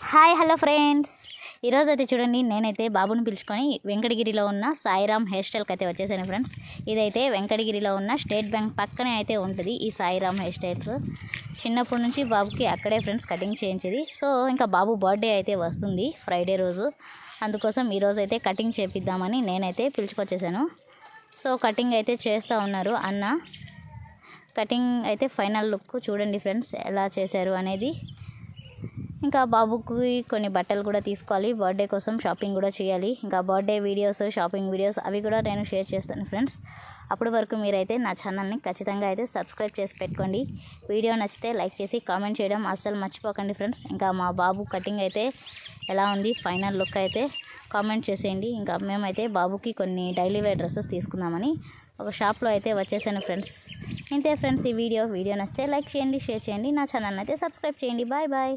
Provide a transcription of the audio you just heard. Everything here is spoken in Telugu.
హాయ్ హలో ఫ్రెండ్స్, ఈరోజు అయితే చూడండి, నేనైతే బాబుని పిలుచుకొని వెంకటగిరిలో ఉన్న సాయిరామ్ హెయిర్ స్టైల్కి అయితే వచ్చేసాను ఫ్రెండ్స్. ఇదైతే వెంకటగిరిలో ఉన్న స్టేట్ బ్యాంక్ పక్కనే అయితే ఉంటుంది ఈ సాయిరామ్ హెయిర్ స్టైల్స్. చిన్నప్పటి నుంచి బాబుకి అక్కడే ఫ్రెండ్స్ కటింగ్ చేయించేది. సో ఇంకా బాబు బర్త్డే అయితే వస్తుంది ఫ్రైడే రోజు, అందుకోసం ఈరోజు అయితే కటింగ్ చేపిద్దామని నేనైతే పిలుచుకొచ్చేసాను. సో కటింగ్ అయితే చేస్తూ ఉన్నారు అన్న. కటింగ్ అయితే ఫైనల్ లుక్ చూడండి ఫ్రెండ్స్ ఎలా చేశారు అనేది. ఇంకా బాబుకి కొన్ని బట్టలు కూడా తీసుకోవాలి, బర్త్డే కోసం షాపింగ్ కూడా చేయాలి. ఇంకా బర్త్డే వీడియోస్, షాపింగ్ వీడియోస్ అవి కూడా నేను షేర్ చేస్తాను ఫ్రెండ్స్. అప్పటి వరకు మీరైతే నా ఛానల్ని ఖచ్చితంగా అయితే సబ్స్క్రైబ్ చేసి పెట్టుకోండి. వీడియో నచ్చితే లైక్ చేసి కామెంట్ చేయడం అస్సలు మర్చిపోకండి ఫ్రెండ్స్. ఇంకా మా బాబు కటింగ్ అయితే ఎలా ఉంది, ఫైనల్ లుక్ అయితే కామెంట్ చేసేయండి. ఇంకా మేమైతే బాబుకి కొన్ని డైలీ వేర్ డ్రెస్సెస్ తీసుకుందామని ఒక షాప్లో అయితే వచ్చేసాను ఫ్రెండ్స్. ఇంతే ఫ్రెండ్స్ ఈ వీడియో నచ్చితే లైక్ చేయండి, షేర్ చేయండి, నా ఛానల్ని అయితే సబ్స్క్రైబ్ చేయండి. Bye bye.